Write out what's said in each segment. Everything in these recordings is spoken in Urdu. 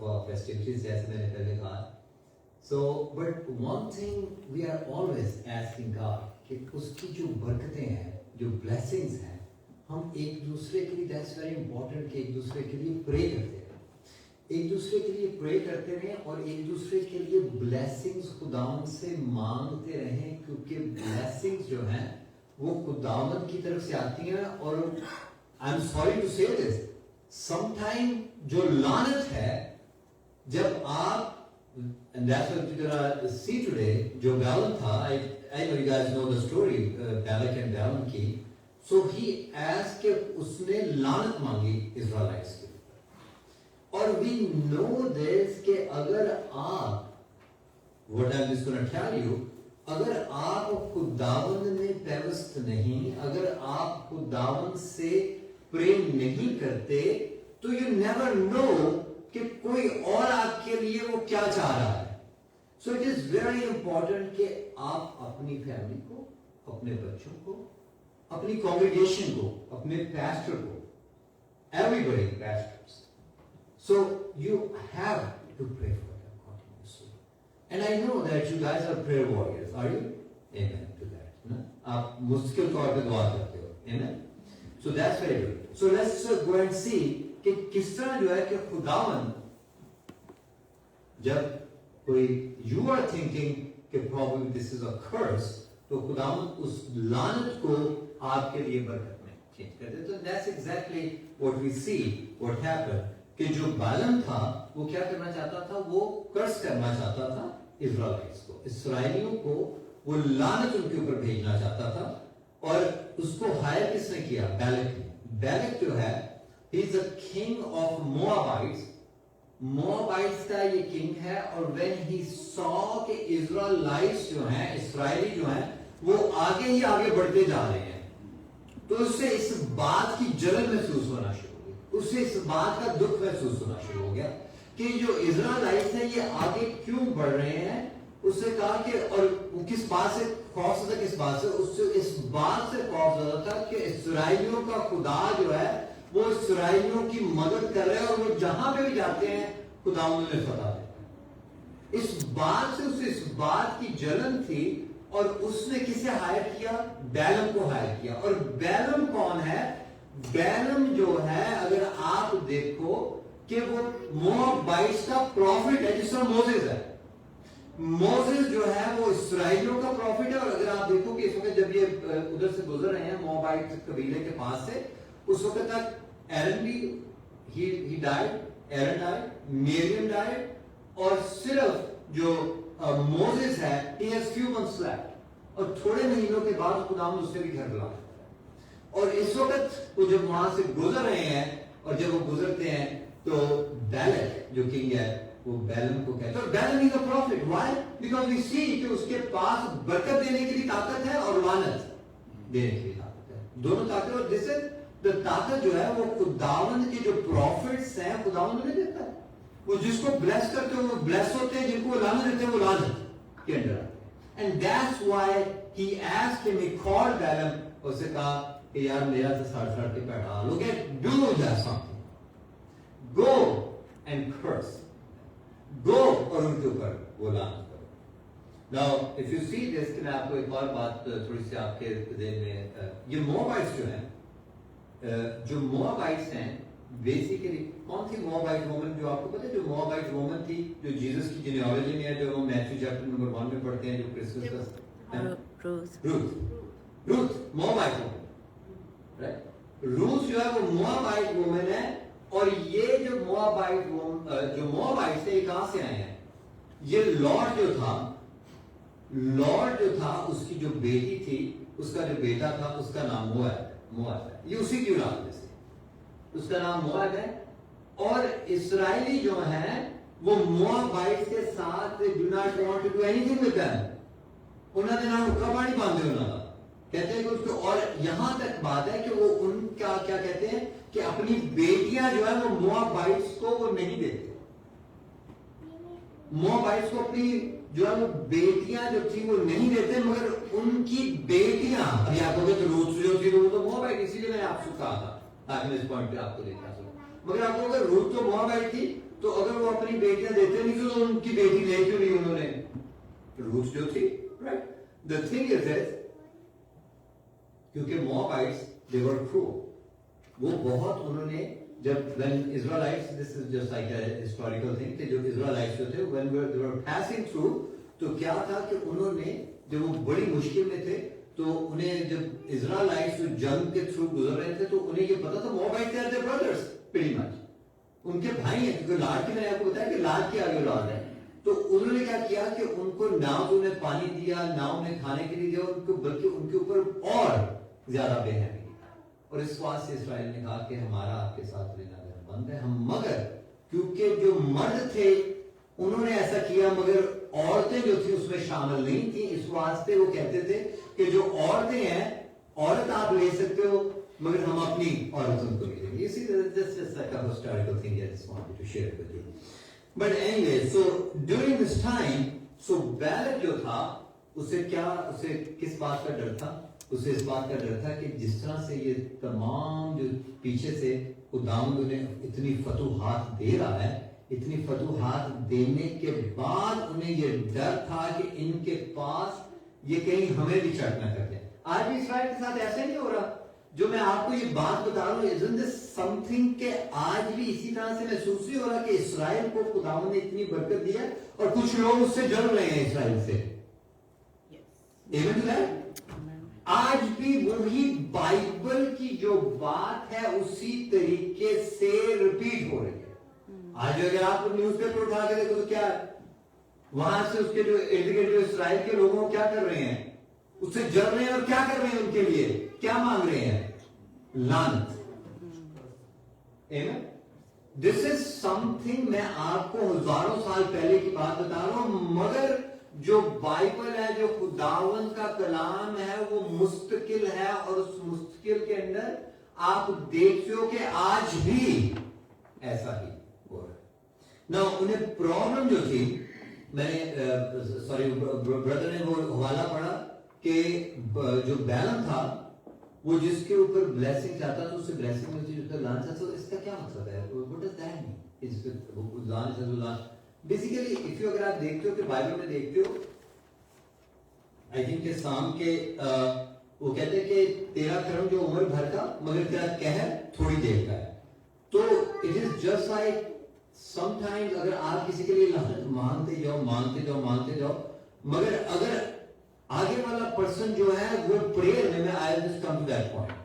festivities, جیسے میں نے پہلے کہا. So, but one thing we are always asking God کہ اس کی جو برکتیں ہیں, جو blessings ہیں, ہم ایک دوسرے کے لیے, that's very important کہ ایک دوسرے کے لیے pray کرتے ہیں, ایک دوسرے کے لیے pray کرتے رہیں اور ایک دوسرے کے لیے blessings خداوند سے مانگتے رہیں, کیونکہ blessings جو ہیں وہ خداوند کی طرف سے آتی ہیں. اور I'm sorry to say this, sometime جو لعنت ہے, جب آپ, and that's what we're gonna see today, جو Balaam تھا, I know you guys know the story, Balak and Balaam کی. So he asked کہ اس نے لعنت مانگی Israelites کی. اور we know this کہ اگر آپ, what I'm just gonna tell you, اگر آپ خداوند میں پیوست نہیں, اگر آپ خداوند سے پریم نہیں کرتے, تو you never know کہ کوئی اور آپ کے لیے وہ کیا چاہ رہا ہے. So it is very important کہ آپ اپنی فیملی کو, اپنے بچوں کو, اپنی congregation کو, اپنے pastor کو, everybody pastors. So you have to pray for them continuously. And I know that you guys are prayer warriors, are you? Amen to that. آپ مشکل طور پہ دعا کرتے ہو. Amen. So that's very good. So let's go and see کہ کس طرح جو ہے کہ خداوند, جب کوئی you are thinking کہ probably this is a curse, تو خداوند اس لعنت کو آپ کے لیے برکت میں چینج کر دے. تو that's exactly what we see, what happened, کہ جو بالام تھا وہ کیا کرنا چاہتا تھا, وہ کرس کرنا چاہتا تھا اسرائیلیوں کو, اسرائیلیوں کو وہ لعنت ان کے اوپر بھیجنا چاہتا تھا. اور اس کو ہائر کس نے کیا؟ بیلک نے. بیلک جو ہے, he is the king of Moabites. Moabites کا یہ king ہے. اور when he saw کہ Israelites جو ہیں, اسرائیلی جو ہیں, وہ آگے ہی آگے بڑھتے جا رہے ہیں, تو اس سے اس بات کی جلن محسوس ہونا شروع ہو گئی, اس سے اس بات کا دکھ محسوس ہونا شروع ہو گیا کہ جو اسرائیلائٹس ہیں یہ آگے کیوں بڑھ رہے ہیں. اس سے کہا کہ, اور وہ کس بات سے خوف زدہ, کس بات سے, اس سے اس بات سے خوف زدہ تھا کہ اسرائیلیوں کا خدا جو ہے وہ اسرائیلیوں کی مدد کر رہے ہیں, اور وہ جہاں پہ بھی جاتے ہیں خدا انہیں فتح دیتا ہے. اس بات سے اسے اس بات کی جلن تھی, اور اس نے کسے ہائر کیا؟ بیلم کو ہائر کیا. اور بیلم کون ہے؟ بیلم جو ہے, اگر آپ دیکھو کہ وہ موابائٹس کا پروفٹ ہے, جس طرح موسیس ہے. موسیس جو ہے وہ اسرائیلیوں کا پروفٹ ہے. اور اگر آپ دیکھو کہ اس وقت جب یہ ادھر سے گزر رہے ہیں موابائٹ قبیلے کے پاس سے, اس وقت تک ایرن بھی ہی died, Erin died, Miriam died, اور صرف جو موسیس ہے he has few months left, اور تھوڑے مہینوں کے بعد خدا نے اس سے بھی گھر بلا. اور اس وقت وہ جب وہاں سے گزر رہے ہیں, اور جب وہ گزرتے ہیں تو بیلک جو کنگ ہے وہ بیلم کو کہتے ہیں. اور بیلم is a prophet. Why? Because we see کہ اس کے پاس برکت دینے کی بھی طاقت ہے اور لعنت دینے کی بھی طاقت ہے, دونوں طاقت. اور جس سے طاقت جو ہے وہ خداوند کے جو پروفٹس ہیں خداوند انہیں دیتا ہے. وہ جس کو بلیس کرتے ہیں وہ بلیس ہوتے ہیں, جن کو لعنت دیتے ہیں وہ لعنت کے اندر آتے ہیں. And that's why he asked him, he called Balaam, اور اسے کہا کہ یار میرا تو ساڑھ کے پیڑا لوگ ہے, do that something, go and curse, go, اور ان کے اوپر وہ لعنت کرو. Now if you see this, کہ میں آپ کو ایک اور بات تھوڑی سی آپ کے ذہن میں, یہ موابائٹس جو ہیں, جو موابائٹس ہیں بیسیکلی کون تھی موابائٹ وومن, جو آپ کو پتہ ہے جو موابائٹ وومن تھی جو جیسس کی جینیالوجی میں ہے, جو ہم میتھیو چیپٹر نمبر 1 میں پڑھتے ہیں, جو کرسمس کا روت موابائٹ وومن, رائٹ. روت جو ہے وہ موابائٹ وومن ہے. اور یہ جو موابائٹ سے یہ کہاں سے آئے ہیں؟ یہ لارڈ جو تھا اس کی جو بیٹی تھی, اس کا جو بیٹا تھا, اس کا نام مواب ہے. یہ اسی کی اولاد میں سے, اس کا نام مواب ہے. اور اسرائیلی جو ہیں وہ موابائٹ کے ساتھ do not want to do anything with them. انہوں نے نام رکا پانی باندھے انہوں نے, کہتے ہیں کہ اس کو, اور یہاں تک بات ہے کہ وہ ان کا کیا کہتے ہیں کہ اپنی بیٹیاں جو ہے وہ موابائٹس کو وہ نہیں دیتے. موابائٹس کو اپنی جو ہے وہ بیٹیاں جو تھی وہ نہیں دیتے, مگر ان کی بیٹیاں, ابھی آپ کو کہ روت جو تھی وہ تو موابائٹ, اسی لیے میں آپ سے کہا تھا تاکہ میں اس پوائنٹ پہ آپ کو دیکھا سکوں, مگر آپ کو اگر روت تو موابائٹ تھی تو اگر وہ اپنی بیٹیاں دیتے نہیں تو ان کی بیٹی لے کیوں نہیں انہوں نے؟ روت جو تھی right. The thing is that کیونکہ موابائٹس they were cruel. وہ بہت انہوں نے جب when Israelites, this is just like a historical thing, کہ جو Israelites جو تھے when they were passing through تو کیا تھا کہ انہوں نے جب وہ بڑی مشکل میں تھے تو انہیں جب اسرائیلائٹس جنگ کے تھرو گزر رہے تھے تو انہیں یہ پتا تھا موابائٹ they are their brothers pretty much, ان کے بھائی ہیں کیونکہ لاڈ کی میں نے آپ کو بتایا کہ لاڈ کی آگے اولاد ہے. تو انہوں نے کیا کیا کہ ان کو نہ تو انہیں پانی دیا نہ انہیں کھانے کے لیے دیا ان کو بلکہ ان کے اوپر اور زیادہ بے رحمی کی. اور اس بات سے اسرائیل نے کہا کہ ہمارا آپ کے ساتھ لینا دینا بند ہے ہم, مگر کیونکہ جو مرد تھے انہوں نے ایسا کیا مگر عورتیں جو تھیں اس میں شامل نہیں تھیں, اس واسطے وہ کہتے تھے کہ جو عورتیں ہیں عورت آپ لے سکتے ہو مگر ہم اپنی عورتوں کو نہیں دیں گے. اسی طرح just like a historical thing I just wanted to share with you. But anyway, so during this time, so Balak جو تھا اسے کس بات کا ڈر تھا؟ اسے اس بات کا ڈر تھا کہ جس طرح سے یہ تمام جو پیچھے سے خداوند انہیں اتنی فتوحات دے رہا ہے, اتنی فتوحات دینے کے بعد انہیں یہ ڈر تھا کہ ان کے پاس یہ کہیں ہمیں بھی چٹ نہ کر دیں. آج بھی اسرائیل کے ساتھ ایسا نہیں ہو رہا جو میں آپ کو یہ بات بتا رہا ہوں. isn't this something کہ آج بھی اسی طرح سے محسوس نہیں ہو رہا کہ اسرائیل کو خداوند نے اتنی برکت دی ہے اور کچھ لوگ اس سے جل رہے ہیں اسرائیل سے. آج بھی وہی بائبل کی جو بات ہے اسی طریقے سے ریپیٹ ہو رہی ہے. آج اگر آپ نیوز پیپر اٹھا کے دیکھو تو کیا وہاں سے اس کے جو ارد گرد جو اسرائیل کے لوگوں کیا کر رہے ہیں, اس سے جل رہے ہیں اور کیا کر رہے ہیں, ان کے لیے کیا مانگ رہے ہیں, لعنت. دس از سم تھنگ, میں آپ کو ہزاروں سال پہلے کی بات بتا رہا ہوں, مگر جو بائبل ہے جو خداوند کا کلام ہے وہ مستقل ہے اور اس مستقل کے اندر آپ دیکھتے ہو کہ آج بھی ایسا ہی ہو رہا ہے. نا انہیں پرابلم جو تھی, میں نے سوری بردر نے وہ حوالہ پڑھا کہ جو بیلم تھا وہ جس کے اوپر بلیسنگ چاہتا تھا اسے بلیسنگ ملتی, جو پر لعنت چاہتا. اس کا کیا مقصد ہے, what does that mean? اس پہ لعنت بیسیکلی اف یو اگر آپ دیکھتے ہو کہ بائبل میں دیکھتے ہو آئی تھنک کہ سام کے وہ کہتے ہیں کہ تیرا کرم جو عمر بھر کا مگر تیرا قہر تھوڑی دیر کا ہے. تو it is just like some times اگر آپ کسی کے لیے لعنت مانتے جاؤ مگر اگر آگے والا پرسن جو ہے وہ پریئر میں I just come to that point,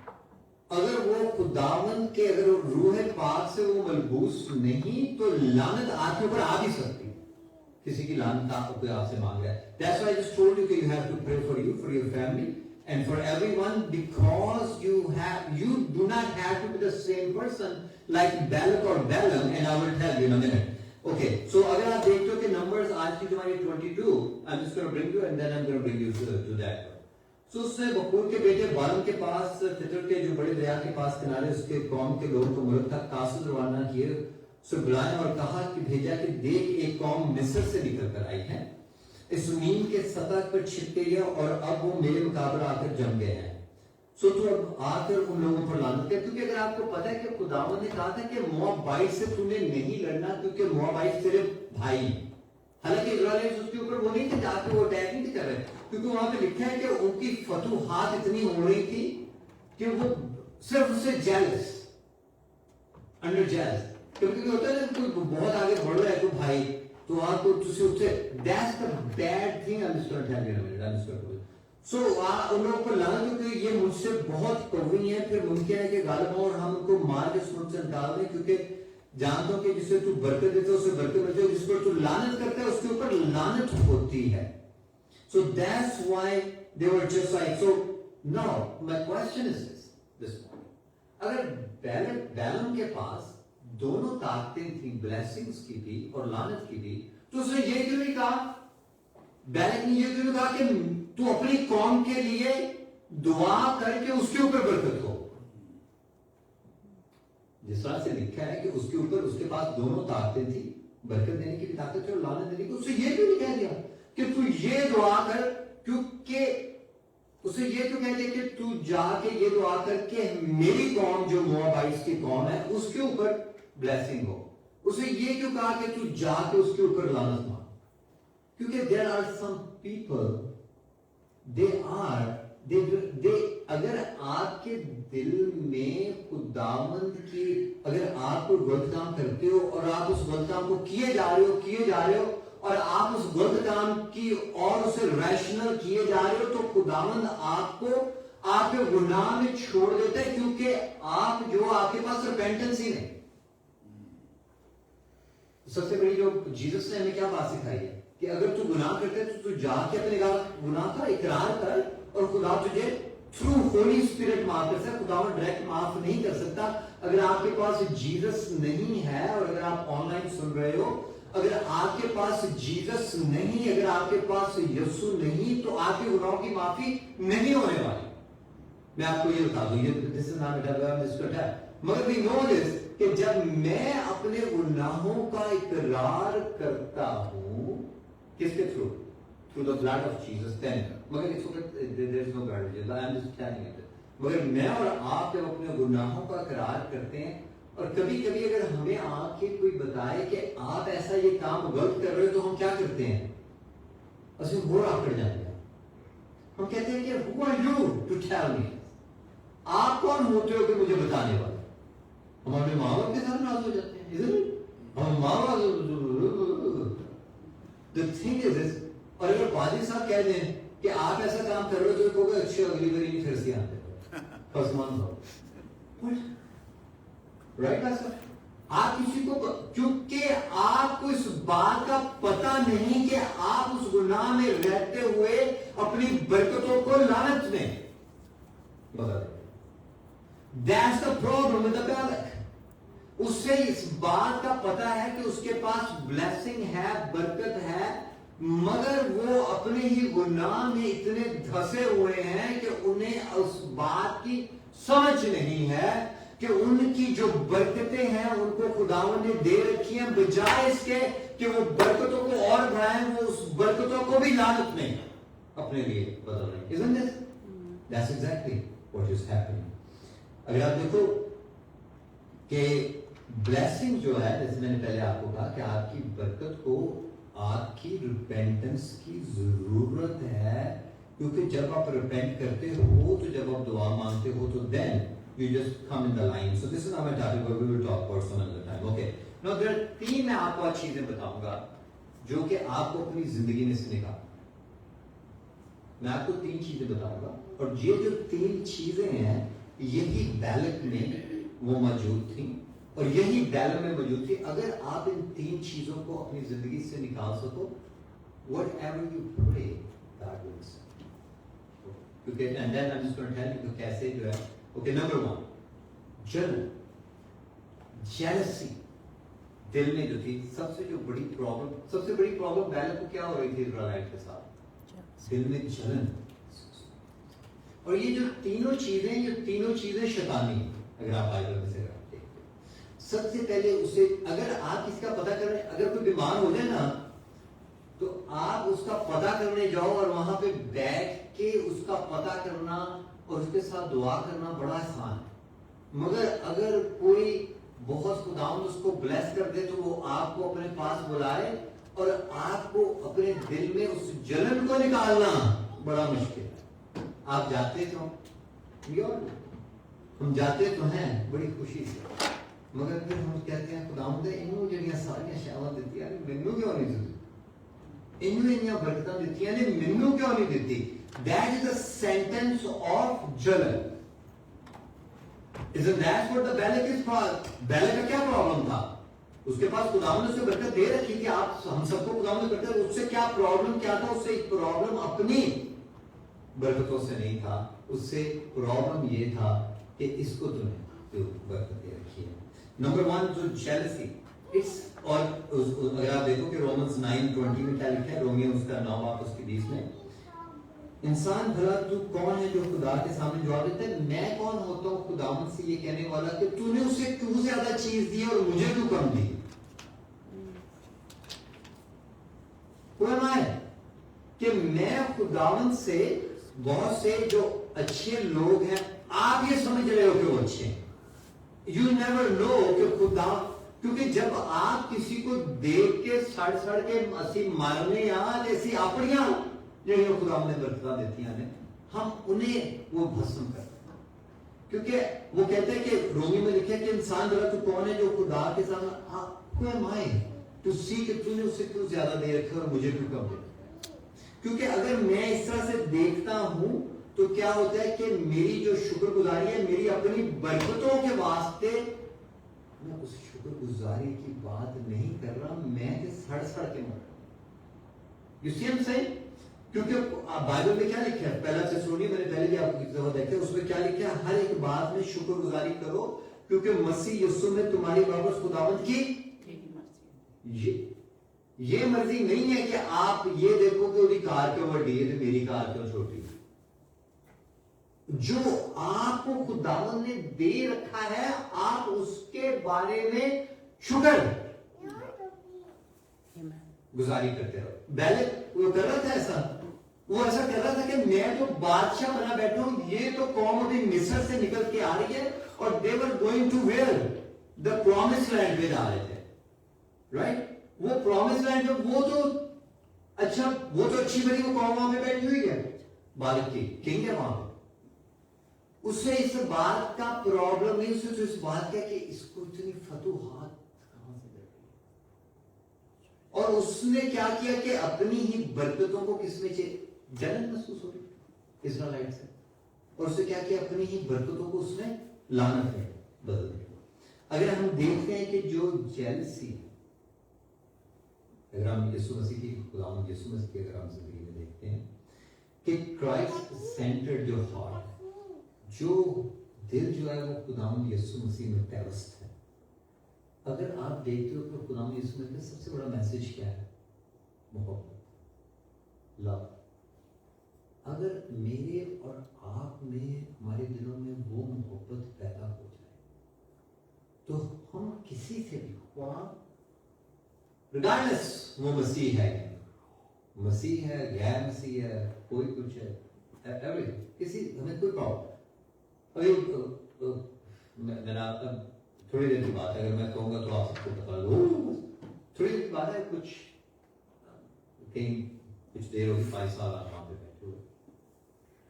اگر وہ خداوند کے اگر روح پاک سے وہ ملبوس نہیں تو لعنت آپ کے اوپر آ بھی سکتی. کسی کی لعنت آپ سے مانگ رہا ہے. That's why I just told you that you have to pray for you, for your family and for everyone, because you do not have to be the same person like Balak or Balaam, and I will tell you in a minute. Okay, so اگر آپ دیکھتے ہو کہ نمبرز آج کی جو ہماری 22, I'm just going to bring you and then I'm going to bring you to that. So اس نے بخور کے بیٹے بالم کے پاس فطر کے جو بڑے دریا کے پاس کنارے اس کے قوم کے لوگوں کو ملک تک قاصد روانہ کیے, اسے بلایا اور کہا کہ بھیجا کہ دیکھ ایک قوم مصر سے نکل کر آئی ہے, اس زمین کے سطح پر چھپ گئی ہے اور اب وہ میرے مقابلے آ کر جم گئے ہیں. سو تو اب آ کر ان لوگوں پر لعنت کر, کیونکہ اگر آپ کو پتا ہے کہ خداوند نے کہا تھا کہ موابائٹ سے تمہیں نہیں لڑنا کیونکہ موابائٹ تیرے بھائی, حالانکہ اسرائیل اس کے اوپر وہ نہیں تھے جا کے وہ اٹیک نہیں کر رہے, کیونکہ وہاں پہ لکھا ہے کہ ان کی فتوحات اتنی ہو رہی تھی کہ وہ صرف اسے جیلس انڈر جیلس, کیونکہ ہوتا ہے نا کوئی بہت آگے بڑھ رہا ہے کوئی بھائی تو آپ کو that's the bad thing. I'm just going to tell you in a minute. I'm just going to do it. So ان لوگوں کو لعنت کہ یہ مجھ سے بہت قوی ہے, پھر ممکن ہے کہ غالب ہوں اور ہم ان کو مار کے سمجھ سے نکال دیں, کیونکہ جانتا ہوں کہ جسے تو برکت دیتا ہے اسے برکت ملتی ہے, جس پر تو لعنت کرتا ہے اس کے اوپر لعنت ہوتی ہے. So that's why they were just like, so now my question is this morning, اگر بیلم کے پاس دونوں طاقتیں تھیں, بلیسنگز کی بھی اور لعنت کی بھی, تو اس نے یہ کیوں نہیں کہا, بیلک نے یہ کیوں نہیں کہا کہ تو اپنی قوم کے لیے دعا کر کے اس کے اوپر برکت ہو, جس طرح سے لکھا ہے کہ اس کے اوپر اس کے پاس دونوں طاقتیں تھیں, برکت دینے کی بھی طاقت اور لعنت دینے کی, اسے یہ کیوں نہیں کہہ دیا کہ تو یہ دعا کر, کیونکہ اسے یہ کیوں کہہ دیا کہ تو جا کے یہ دعا کر کہ میری قوم جو موابائٹس کی قوم ہے اس کے اوپر blessing ہو. اسے یہ کیوں کہا کہ تو جا کے اس کے اوپر لعنت مار؟ کیونکہ there are some people اگر آپ کے دل میں خداوند کی اگر آپ کوئی غلط کام کرتے ہو اور آپ اس غلط کام کو کیے جا رہے ہو اور آپ اس غلط کام کی اور اسے ریشنل کیے جا رہے ہو تو خداوند آپ کو آپ کے گناہ میں چھوڑ دیتا ہے کیونکہ آپ کے پاس ریپینٹنس ہی نہیں. سب سے بڑی جو جیسس نے ہمیں کیا بات سکھائی ہے کہ اگر تو گناہ کرتے تو جا کے اپنے گناہ کا اقرار کر اور خدا تجھے تھرو ہولی اسپرٹ معاف کر سکتا. خدا ڈائریکٹ معاف نہیں کر سکتا. اگر آپ کے پاس جیسس نہیں ہے اور اگر آپ آن لائن سن رہے ہو اگر آپ کے پاس جیسس نہیں اگر آپ کے پاس یسوع نہیں تو آپ کے گناہوں کی معافی نہیں ہونے والی. میں آپ کو یہ بتا دوں یہ مگر we know this کہ جب میں اپنے گناہوں کا اقرار کرتا ہوں کس کے through through the blood of Jesus then مگر there is no blood I am just telling you مگر میں اور آپ جب اپنے گناہوں کا اقرار کرتے ہیں اور کبھی کبھی اگر ہمیں آ کے کوئی بتائے کہ آپ ایسا یہ کام غلط کر رہے ہو تو ہم کیا کرتے ہیں اس میں گھوڑا پڑ جاتے ہیں. ہم کہتے ہیں کہ who are you to tell me آپ کون ہوتے ہو کہ مجھے بتانے والے. ہمارے ماں باپ کے ساتھ ناراض ہو جاتے ہیں ہم ماں باپ the thing is this اور اگر والد صاحب کہہ دیں کہ آپ ایسا کام کر رہے ہو تو کہو گے اچھا اگلی بار نہیں پھر سے آتے بس مان لو رائٹ. آپ کسی کو کیونکہ آپ کو اس بات کا پتہ نہیں کہ آپ اس گناہ میں رہتے ہوئے اپنی برکتوں کو لعنت میں بدل دیں. That's the problem with the Balak. اسے اس بات کا پتہ ہے کہ اس کے پاس بلیسنگ ہے برکت ہے مگر وہ اپنے ہی گناہ میں اتنے دھسے ہوئے ہیں کہ انہیں اس بات کی سمجھ نہیں ہے کہ ان کی جو برکتیں ہیں ان کو خداوند نے دے رکھی ہیں بجائے اس کے کہ وہ برکتوں کو اور بڑھائیں وہ اس برکتوں کو بھی لعنت میں اپنے لیے بدل رہے ہیں. Isn't it? That's exactly what is happening. اگر آپ دیکھو کہ بلیسنگ جو ہے جیسے میں نے پہلے آپ کو کہا کہ آپ کی برکت کو آپ کی ریپینٹنس کی ضرورت ہے کیونکہ جب آپ ریپینٹ کرتے ہو تو جب آپ دعا مانگتے ہو تو then you just come in the line. So this is our topic where we will talk about some other time. Okay. Now there are تین میں آپ کو چیزیں بتاؤں گا جو کہ آپ کو اپنی زندگی میں سے نکال. میں آپ کو تین چیزیں بتاؤں گا اور یہ جو تین چیزیں ہیں یہی بیلک میں وہ موجود تھیں اور یہی بیلک میں موجود تھی. اگر آپ ان تین چیزوں کو اپنی زندگی سے نکال سکو whatever you pray that will happen. Okay, and then I'm just going to tell you کہ کیسے جو ہے. Okay, number one, جلن jealousy دل میں جو تھی سب سے بڑی پرابلم بیلک کو کیا ہو رہی تھی اسرائیل کے ساتھ دل میں جلن. اور یہ جو تینوں چیزیں شیطانی ہیں. اگر آپ بائبل میں سے دیکھتے سب سے پہلے اسے اگر آپ اس کا پتہ کریں اگر کوئی بیمار ہو جائے نا تو آپ اس کا پتہ کرنے جاؤ اور وہاں پہ بیٹھ کے اس کا پتہ کرنا اور اس کے ساتھ دعا کرنا بڑا آسان ہے. مگر اگر کوئی بہت خداوند اس کو بلیس کر دے تو وہ آپ کو اپنے پاس بلائے اور آپ کو اپنے دل میں اس جلن کو نکالنا بڑا مشکل ہے. آپ جاتے تو ہم جاتے تو ہیں بڑی خوشی سے مگر پھر ہم کہتے ہیں خداوند انہوں جڑیاں ساریاں شاواں دتی ہیں مینوں کیوں نہیں دتی انہوں برکتاں دتی ہیں مینوں کیوں نہیں دتی. That is the sentence of Jalan. Isn't that what the Balak is for? Balak کا کیا پرابلم تھا؟ اس کے پاس خداوند نے اسے برکت دے رکھی تھی. آپ ہم سب کو خداوند نے برکت اس سے کیا پرابلم کیا تھا؟ اس سے ایک پرابلم اپنی برکتوں سے نہیں تھا. اس سے پرابلم یہ تھا کہ اس کو تمہیں برکت دے رکھی ہے. نمبر ون جو jealousy اور اگر آپ دیکھو کہ رومنز 9:20 میں کیا لکھا ہے رومیو اس کا 9 آپ اس کے 20 میں انسان بھلا تو کون ہے جو خدا کے سامنے جواب دیتا ہے میں کون ہوتا ہوں خداوند سے یہ کہنے والا کہ تو نے اسے کیوں زیادہ چیز دی اور مجھے کیوں کم دی. کہ میں خداوند سے بہت سے جو اچھے لوگ ہیں آپ یہ سمجھ رہے ہو کہ وہ اچھے ہیں. یو نیور نو کہ کیونکہ جب آپ کسی کو دیکھ کے سڑ سڑ کے اسی مرنے ایسی اپنیاں جہاں خدا نے برکتاں دیتی ہیں ہم انہیں وہ بھسم کرتے ہیں. کیونکہ وہ کہتے ہیں کہ رومی میں لکھا کہ انسان ذرا تو کون ہے جو خدا کے سامنے who am I to see کہ تو نے اسے کیوں زیادہ دے رکھا اور مجھے کیوں کم دے رکھا. کیونکہ اگر میں اس طرح سے دیکھتا ہوں تو کیا ہوتا ہے کہ میری جو شکر گزاری ہے میری اپنی برکتوں کے واسطے میں اس شکر گزاری کی بات نہیں کر رہا, میں کہ سڑ سڑ کے مر رہا. You see what I'm saying? کیونکہ بائبل میں کیا لکھا ہے, پہلا تھیسالونی میں نے پہلے بھی آپ کو کتنا دیکھا, اس میں کیا لکھا ہے, ہر ایک بات میں شکر گزاری کرو کیونکہ مسیح یسوع میں تمہاری واپس خداوند کی یہ مرضی نہیں ہے کہ آپ یہ دیکھو کہ وہ کار کیوں بڑی ہے تو میری کار کیوں چھوٹی ہے. جو آپ کو خداوند نے دے رکھا ہے آپ اس کے بارے میں شکر گزاری کرتے رہو. بیلک وہ کر رہا تھا ایسا, وہ ایسا کر رہا تھا کہ میں تو بادشاہ بنا بیٹھا ہوں, یہ تو قوم ابھی مصر سے نکل کے آ رہی ہے اور they were going to where the promised land میں جا رہے تھے, right. وہ promised land میں وہ تو اچھی بڑی وہ قوم وہاں پہ بیٹھی ہوئی ہے, بالک کی کنگ ہے وہاں پہ. اسے اس بات کا پرابلم نہیں, اسے تو اس بات کا کہ اس کو اتنی فتوحات کہاں سے مل رہی ہے. اور اس نے کیا کیا کہ اپنی ہی برکتوں کو کس میں جلن محسوس ہو رہی اسرائیل سے, اور اس نے کیا کیا اپنی ہی برکتوں کو اس نے لعنت میں بدل دیا. اگر ہم دیکھتے ہیں کہ جو جیلسی, اگر ہم یسوع مسیح کی خداوند یسوع مسیح کی اگر ہم زندگی میں دیکھتے ہیں کہ کرائسٹ سینٹرڈ جو ہارٹ, جو دل جو ہے وہ خداوند یسوع مسیح میں پیوست ہے. اگر آپ دیکھتے ہو کہ خداوند یسوع مسیح کا سب سے بڑا میسج کیا ہے, محبت, لو. اگر میرے اور آپ میں ہمارے دلوں میں وہ محبت پیدا ہو جائے تو ہم کسی سے بھی ریگارڈلیس وہ مسیح ہے غیر مسیح ہے, کوئی کچھ ہے, کسی ہمیں کوئی پرابلم. تھوڑی دیر کی بات ہے, اگر میں کہوں گا تو آپ سب کو پتا لو, تھوڑی دیر کی بات ہے, کچھ دیر ہوگی 5 سال آپ وہاں پہ بیٹھے ہوئے,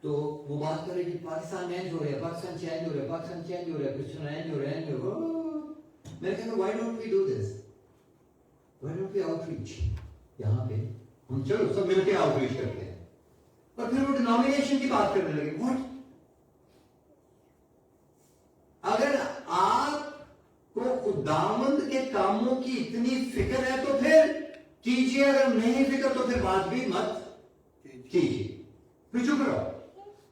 تو وہ بات کر رہے کہ پاکستان چینج ہو رہا ہے, پاکستان چینج ہو رہا ہے, کرسچن چینج ہو رہے ہیں. میں نے کہا why don't we do this, why don't we outreach, یہاں پہ ہم چلو سب مل کے آؤٹ ریچ کرتے ہیں. اور پھر وہ ڈینومینیشن کی بات کرنے لگے. واٹ, اگر آپ کو خداوند کے کاموں کی اتنی فکر ہے تو پھر کیجیے, اگر نہیں فکر تو پھر بات بھی مت کیجیے, پھر چپ رہو.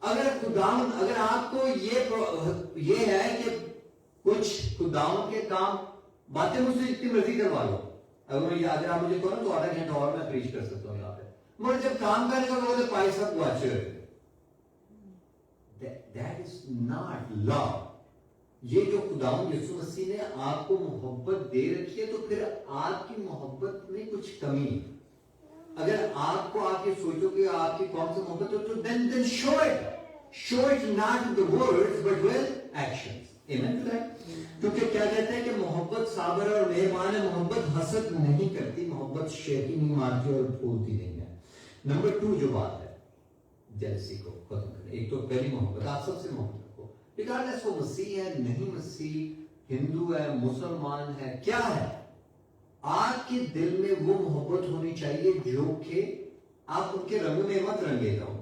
اگر خداوند, اگر آپ کو یہ ہے کہ کچھ خداوند کے کام باتیں مجھ سے جتنی مرضی کروا لو, اگر آپ مجھے کہو نا تو آدھا گھنٹہ اور میں پریچ کر سکتا ہوں یہاں پہ, مگر جب کام کرنے کا لوگ پیسہ کو اچھے رہتے, that is not love. یہ جو خداوند یسوع مسیح نے آپ کو محبت دے رکھی ہے تو پھر آپ کی محبت میں کچھ کمی ہے. اگر آپ کو آپ یہ سوچو کہ آپ کی کون سے محبت ہو تو then show it not with the words but with actions. Amen to that. کیونکہ کیا کہتے ہیں کہ محبت صابر اور مہربان ہے, محبت حسد نہیں کرتی, محبت شیخی نہیں مارتی اور پھولتی نہیں ہے. نمبر 2 جو بات ہے جیلسی کو ختم کریں, ایک تو پہلی محبت, آپ سب سے محبت رکھو, ریگارڈلیس وہ مسیح ہے نہیں مسیح, ہندو ہے مسلمان ہے, کیا ہے, آپ کے دل میں وہ محبت ہونی چاہیے جو کہ آپ ان کے رنگ میں مت رنگے جاؤ.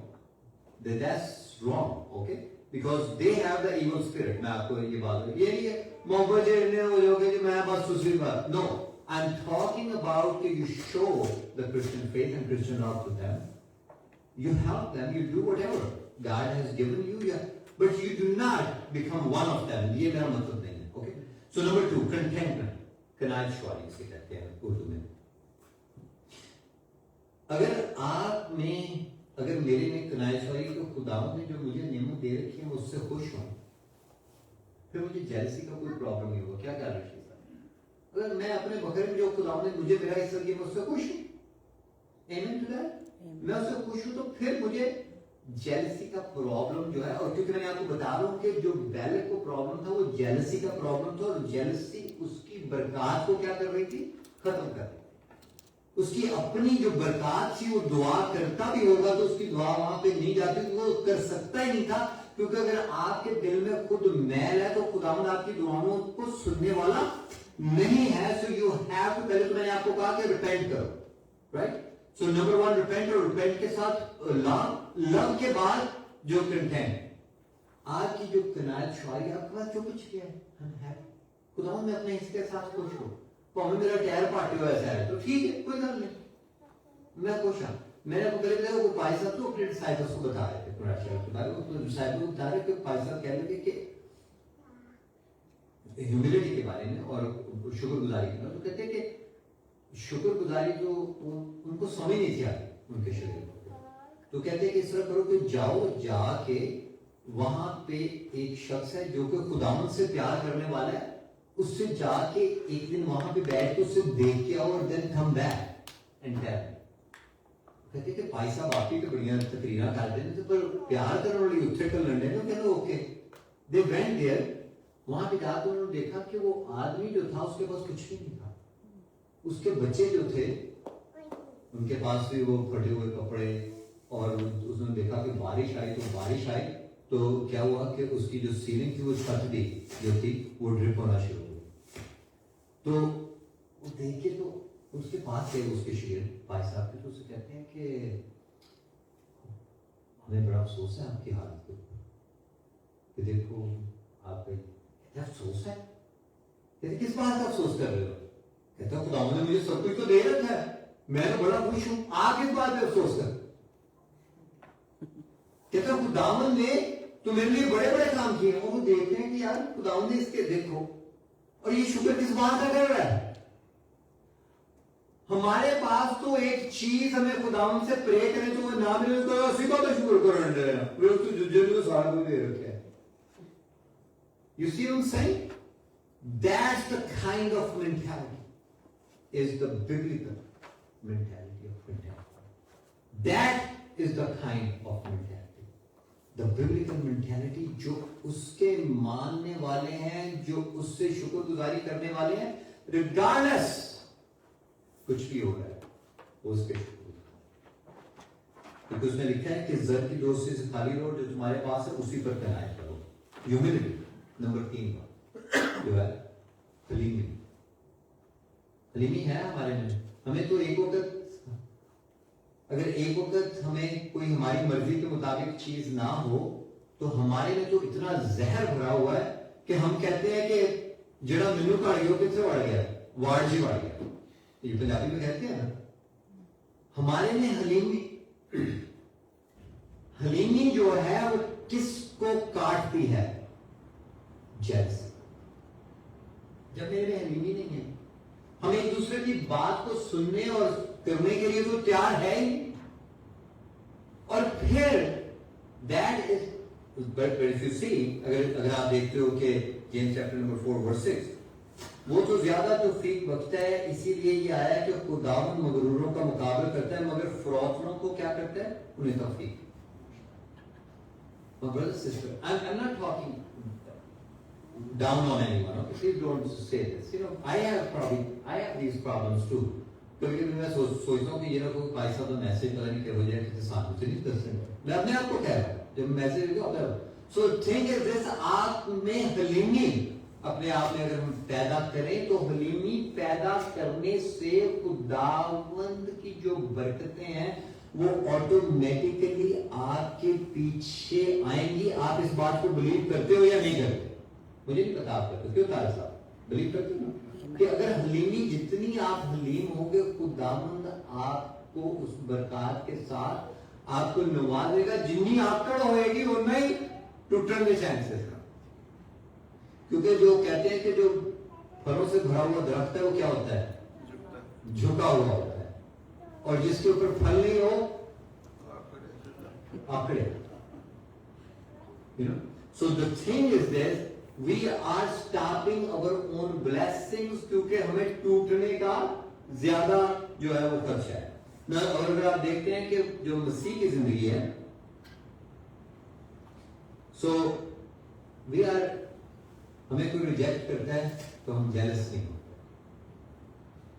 That's wrong, okay? Because they have the evil spirit. میں آپ کو یہ بات یہ نہیں ہے محبت ہو جو کہ میں بس دوسری بات. No, I'm talking about کہ you show the Christian faith and Christian love to them. You help them, you do whatever God has given you, yeah. But you do not become one of them. یہ میرا مطلب نہیں ہے, okay? So number 2, contentment. کنایت شواری اسے کہتے ہیں اردو میں. اگر میرے میں کنایت شواری تو خداوند نے جو مجھے نعمت دے رکھی ہے میں اس سے خوش ہوں, پھر مجھے جیلسی کا کوئی پرابلم نہیں ہوگا. کیا کہہ رہے ہیں, اگر میں اپنے بکر میں جو خداوند نے مجھے میرا حصہ دیا میں اس سے خوش ہوں, Amen to that, میں اس سے خوش ہوں, تو پھر مجھے جیلسی کا پرابلم جو ہے, اور کیونکہ میں آپ کو بتا رہا ہوں کہ جو بیلک کو پرابلم تھا وہ جیلسی کا پرابلم تھا, اور جیلسی اس کی برکات کو کیا کر رہی تھی؟ ختم کر رہی تھی. اس کی اپنی جو برکات تھی وہ دعا کرتا بھی ہوگا تو اس کی دعا وہاں پہ نہیں جاتی, وہ کر سکتا ہی نہیں تھا, کیونکہ اگر آپ کے دل میں خود میل ہے تو خداوند آپ کی دعاؤں کو سننے والا نہیں ہے. سو یو ہیو ٹو, پہلے تو میں نے آپ کو کہا کہ ریپینٹ کرو, رائٹ. سو نمبر 1 ریپینٹ, اور ریپینٹ کے ساتھ لو کے بعد جو کنٹینٹ. آج کی جو کنایت شعاری آپ کے پاس جو کچھ کیا ہے ہم ہے, خداوند میں اپنے اس کے ساتھ خوش ہوں, تو ہمیں میرا ٹائر پارٹی ہوا ایسا ہے تو ٹھیک ہے, کوئی گل نہیں, میں خوش ہوں. میں نے پکڑے تھے وہ بھائی صاحب تو اپنے ڈسائپلس کو بتا رہے تھے قرآن شریف کے بارے میں, تو ڈسائپل کو بتا رہے کہ بھائی صاحب کہہ رہے تھے کہ ہیوملٹی کے بارے میں اور شکر گزاری کے بارے میں, تو کہتے ہیں کہ شکر گزاری جو ان کو سمجھ نہیں تھی آتی ان کے شریر کو, تو کہتے ہیں کہ اس طرح کرو کہ جاؤ, جا کے وہاں پہ ایک شخص ہے جو کہ خداوند سے پیار کرنے والا ہے, اس سے جا کے ایک دن وہاں پہ بیٹھ کے اس سے دیکھ کے آؤ, اور دین کم بیک اینڈ ٹیل. کہتے کہ بھائی صاحب آپ ہی تو بڑیاں تقریریں کرتے ہیں, پر پیار کرنے والی اتھے کر لڑنے نا, کہتے اوکے. دے وینٹ دیئر, وہاں پہ جا کے انہوں نے دیکھا کہ وہ آدمی جو تھا اس کے پاس کچھ بھی نہیں تھا. اس کے بچے جو تھے ان کے پاس بھی وہ پھٹے ہوئے کپڑے, اور اس نے دیکھا کہ بارش آئی تو کیا ہوا کہ اس کی جو سیلنگ تھی وہ چھت بھی جو تھی وہ ڈرپ ہونا شروع ہوئی. تو وہ دیکھ کے تو اس کے پاس گئے اس کے شیر بھائی صاحب کے, تو اسے کہتے ہیں کہ ہمیں بڑا افسوس ہے آپ کی حالت کے اوپر, کہ دیکھو آپ کا افسوس ہے. کہتے کس بات کا افسوس کر رہے ہو؟ کہتا خداوند نے مجھے سب کچھ تو دے رکھا ہے, میں تو بڑا خوش ہوں, آپ کس بات پہ افسوس کر. کہتا خداوند نے تو میرے لیے بڑے بڑے کام کیے, اور وہ دیکھ رہے ہیں کہ یار خداوند نے اس کے دیکھو, اور یہ شکر کس بات کا کر رہا ہے. ہمارے پاس تو ایک چیز ہمیں خداوند سے پرے کریں تو وہ نہ ملے تو اسی بات کا شکر کرنے دے رہے ہیں, وہ تو جو جو سارا کوئی دے رکھا ہے. You see what I'm saying? That's the kind of mentality is the biblical mentality of mentality. That is the kind of mentality. The biblical mentality جو اس کے ماننے والے ہیں, جو اس سے شکر گزاری کرنے والے ہیں, regardless کچھ بھی ہو رہا ہے وہ اس کے شکر گزار. کیونکہ اس نے لکھا ہے کہ زر کی دوستی سے خالی رہو, جو تمہارے پاس ہے اسی پر قناعت کرو. ہیوملٹی نمبر 3 جو ہے حلیمی. حلیمی ہے ہمارے میں. ہمیں تو ایک وقت, اگر ایک وقت ہمیں کوئی ہماری مرضی کے مطابق چیز نہ ہو تو ہمارے میں تو اتنا زہر بھرا ہوا ہے کہ ہم کہتے ہیں کہ جڑا مینو کاڑی ہو کتنے وڑ گیا, واڑ جی وڑ گیا, یہ پنجابی میں کہتے ہیں نا. ہمارے میں حلیمی جو ہے وہ کس کو کاٹتی ہے؟ جیلسی. جب میرے میں حلیمی نہیں ہے, ہم ایک دوسرے کی بات کو سننے اور کرنے کے لیے تو تیار ہے ہی, اور پھر that is, but if you see, اگر آپ دیکھتے ہو کہ جیمز چیپٹر نمبر 4 ورس 6, وہ تو زیادہ توفیق بخشتا ہے, اسی لیے یہ آیا ہے کہ خداوند مغروروں کا مقابلہ کرتا ہے مگر فروتنوں کو کیا کرتا ہے؟ انہیں توفیق. My brother, sister, I'm not talking down on anyone. Okay, please don't say this. You know, I have these problems too. کبھی کبھی میں سوچتا ہوں کہ یہ نہ کوئی بھائی صاحب میسج پتہ نہیں کہ ہو جائے کہ ساتھ سے نہیں کر سکتا. میں اپنے آپ کو کہہ رہا ہوں جب میسج ہوگا. سو تھنک از دس, آپ میں حلیمی اپنے آپ میں اگر ہم پیدا کریں تو حلیمی پیدا کرنے سے خداوند کی جو برکتیں ہیں وہ آٹومیٹکلی آپ کے پیچھے آئیں گی. آپ اس بات کو بلیو کرتے ہو یا نہیں کرتے؟ مجھے نہیں پتا آپ کرتے کیوں تارا صاحب بلیو کرتے ہو کہ اگر حلیمی جتنی آپ حلیم ہوگے خداوند آپ کو اس برکات کے ساتھ آپ کو نوازے گا. جتنی آکڑ ہوئے گی اتنا ہی ٹوٹنے کے چانسز کا. کیونکہ جو کہتے ہیں کہ جو پھلوں سے بھرا ہوا درخت ہے وہ کیا ہوتا ہے؟ جھکا ہوا ہوتا ہے, اور جس کے اوپر پھل نہیں ہو آکڑے. So the thing is this, we are stopping our own blessings کیونکہ ہمیں ٹوٹنے کا زیادہ جو ہے وہ خدشہ ہے. اور اگر آپ دیکھتے ہیں کہ جو مسیح کی زندگی ہے, so we are, ہمیں کوئی ریجیکٹ کرتا ہے تو ہم جیلس نہیں ہوتے.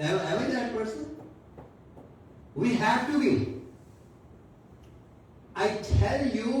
Am I that person? We have to be. I tell you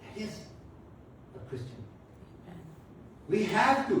That is a Christian. We have to.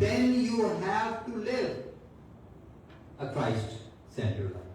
then you have to live a Christ centered life.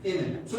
Amen. So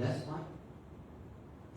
that's fine.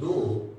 2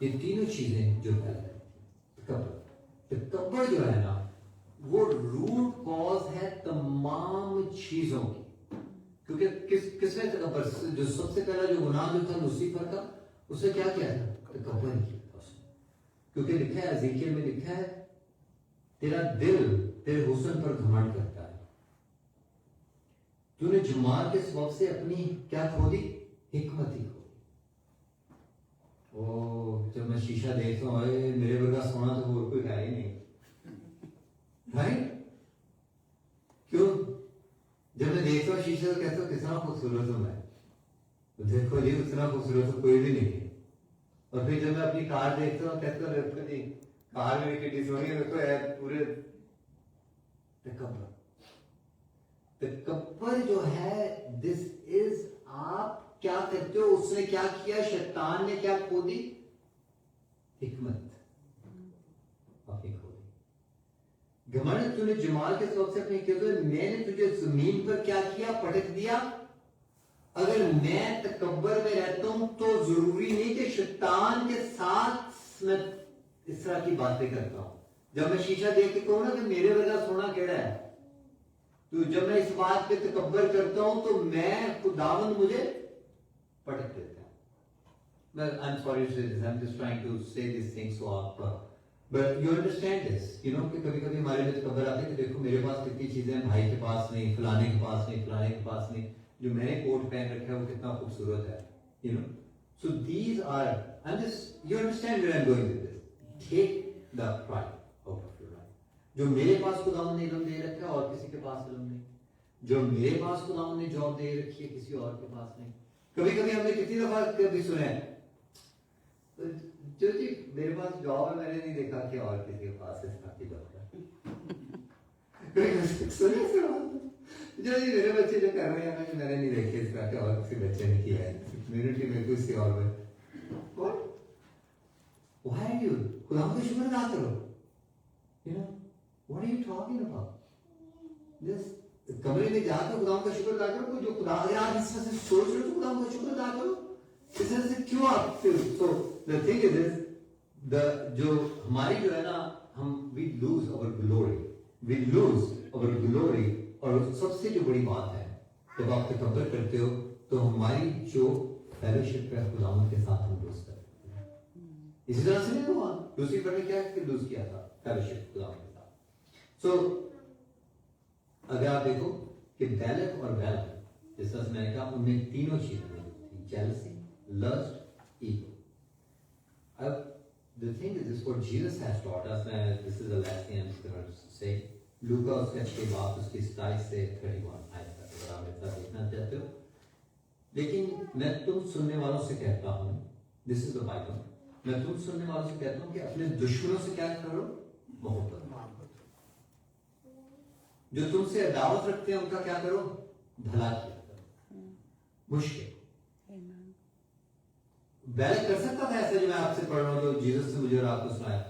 یہ تینوں چیزیں جو پیدا کرتی ہیں. تکبر جو ہے نا وہ روٹ کاز ہے تمام چیزوں کی. کیونکہ کس نے تکبر، جو سب سے پہلا جو گناہ جو تھا لوسیفر کا، اس نے کیا کیا تھا؟ تکبر ہی کیا تھا اس نے. کیونکہ لکھا ہے ازیکیل میں لکھا ہے تیرا دل تیرے حسن پر گھمنڈ کرتا ہے. تو نے جمال کے سبب سے اپنی کیا کھو دی؟ حکمت ہی کھو دی. او جب میں شیشہ دیکھتا ہوں اے میرے ورگا سونا تو اور کوئی ہے ہی نہیں. رائٹ؟ کیوں؟ جب میں دیکھتا ہوں شیشہ تو کہتا ہوں کتنا خوبصورت ہوں میں. دیکھو جی اتنا خوبصورت تو کوئی بھی نہیں ہے. اور پھر جب میں اپنی کار دیکھتا ہوں کہتا ہوں دیکھو جی کار میں کتنی سونی ہے، دیکھو ہے پورے. تکبر جو ہے دس از، آپ کیا کرتے ہو؟ اس نے کیا کیا؟ شیطان نے کیا کھو دی؟ حکمت اپنی کھو دی. گھمنڈ تو نے جمال کے سبب سے اپنی کیا، میں نے تجھے زمین پر کیا کیا؟ پٹک دیا. اگر میں تکبر میں رہتا ہوں تو ضروری نہیں کہ شیطان کے ساتھ میں اس طرح کی باتیں کرتا ہوں. جب میں شیشہ دیکھ کے کہوں نا کہ میرے ورگا سونا کیڑا ہے، تو جب میں اس بات پہ تکبر کرتا ہوں تو میں خداوند مجھے پٹک دیتا ہے. Well, I'm sorry to say this. I'm just trying to say these things so آپ but you understand this. You know کہ کبھی کبھی ہمارے لیے تکبر آتے ہیں کہ دیکھو میرے پاس کتنی چیزیں ہیں، بھائی کے پاس نہیں، فلانے کے پاس نہیں، فلانے کے پاس نہیں. جو میں نے کوٹ پہن رکھا ہے وہ کتنا خوبصورت ہے. You know, so these are, I'm just, you understand where I'm going with this. Take the pride out of your life. جو میرے پاس خداوند نے علم دے رکھا ہے اور کسی کے پاس علم نہیں. جو میرے پاس خداوند نے جاب دے رکھی ہے کسی اور کے پاس نہیں. کبھی کبھی ہم نے کتنی دفعہ کبھی سنا ہے جو جی میرے پاس جاب ہے، میں نے نہیں دیکھا کہ اور کسی کے پاس اس طرح کی جاب ہے. جو جی میرے بچے جو کر رہے ہیں میں نے نہیں دیکھے اس طرح کے اور کسی بچے نے کیا ہے کمیونٹی میں کسی اور میں. Why are you? خداوند کا شکر ادا کرو. You know, what are you talking about? This کمرے میں جا کر خداوند کا شکر ادا کرو. جو خدا اگر آپ اس طرح سے سوچ رہے ہو تو خداوند کا شکر ادا کرو. اس طرح سے کیوں آپ so the thing is this, جو ہماری جو ہے نا ہم we lose our glory. اور سب سے جو بڑی بات ہے جب آپ تکبر کرتے ہو تو ہماری جو فیلوشپ ہے خداوند کے ساتھ ہم لوز کرتے ہیں. اسی طرح سے نہیں ہوا لوسیفر نے کیا لوز کیا تھا؟ فیلوشپ خداوند کے ساتھ. سو اگر آپ دیکھو کہ بیلک اور بیلک جس طرح سے میں نے کہا ان میں تینوں چیزیں تھی، جیلسی، لسٹ، ایگو. اب the thing is this what Jesus has taught us, and this is the last thing I'm going to say. لوکا اس کا 6 باب اس کی 27 سے 31 آیت تک اگر آپ ایسا دیکھنا چاہتے ہو. لیکن میں تم سننے والوں سے کہتا ہوں، this is the Bible، میں تم سننے والوں سے کہتا ہوں کہ اپنے دشمنوں سے کیا کرو؟ محبت. جو تم سے عداوت رکھتے ہیں ان کا کیا کرو؟ بھلا کیا کرو. مشکل بیلک کر سکتا تھا ایسا جو میں آپ سے پڑھ رہا ہوں جو جیسس سے مجھے اور آپ کو سنایا.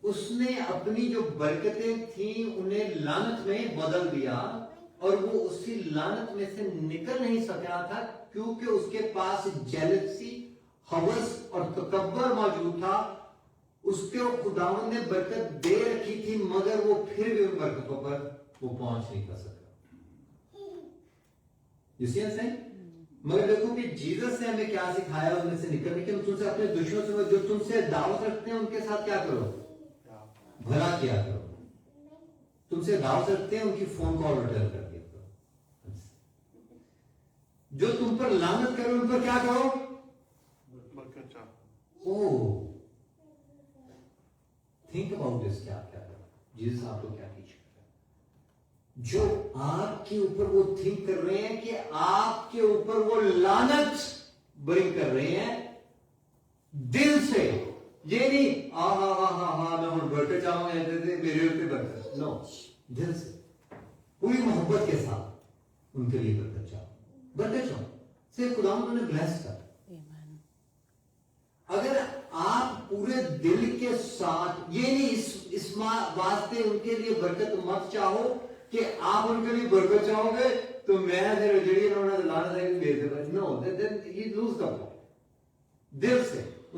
اس نے اپنی جو برکتیں تھیں انہیں لعنت میں بدل دیا اور وہ اسی لعنت میں سے نکل نہیں سکا تھا کیونکہ اس کے پاس جیلسی، ہوس اور تکبر موجود تھا. اس کے خداوند نے برکت دے رکھی تھی مگر وہ پھر بھی ان برکتوں پر وہ پہنچ نہیں کر سکا. You see what I'm saying? مگر دیکھو کہ جیزس نے ہمیں کیا سکھایا ان میں سے نکلنے کے. تم سے اپنے دشمنوں سے جو تم سے دعوت رکھتے ہیں ان کے ساتھ کیا کرو؟ بھلا کیا کرو. تم سے دعوت رکھتے ہیں ان کی فون کال ریٹرن کر دیا کرو. جو تم پر لعنت کرو ان پر کیا کرو؟ Think about this. کیا کرو جیسس آپ کو کیا ٹیچ کر رہا ہے؟ جو آپ کے اوپر وہ تھنک کر رہے ہیں کہ آپ کے اوپر وہ لعنت برنگ کر رہے ہیں دل سے. یہ نہیں میں ہوں برکت چاہوں گا میرے اوپر برکت. نو، دل سے پوری محبت کے ساتھ ان کے لیے برکت چاہو. برکت چاہو صرف خداوند انہیں بلیس کر. اگر آپ پورے دل کے ساتھ یہ نہیں اس واسطے ان کے لیے برکت مت چاہو کہ آپ ان کے لیے برکت چاہو گے تو میں جڑی لانا چاہیے میرے سے. نو، you lose the point. دل سے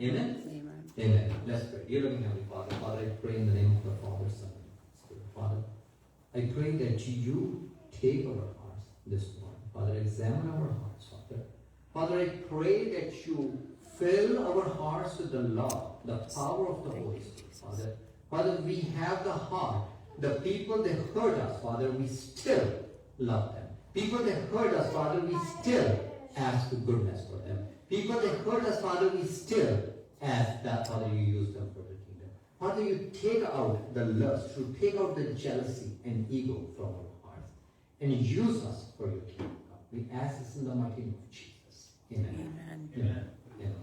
Amen? Amen. Let's pray. Dear loving Heavenly Father, Father, I pray in the name of the Father, Son, and Spirit. Father, I pray that you take our hearts this morning. Father, examine our hearts, Father. Father, I pray that you fill our hearts with the love, the power of the Holy Spirit, Father. Father, we have the heart. The people that hurt us, Father, we still love them. People that hurt us, Father, we still ask for goodness for them. People that hurt us, Father, we still ask that, Father, you use them for the kingdom. Father, you take out the lust, you take out the jealousy and ego from our hearts, and use us for your kingdom. We ask this in the mighty name of Jesus. Amen. Amen. Amen. Amen.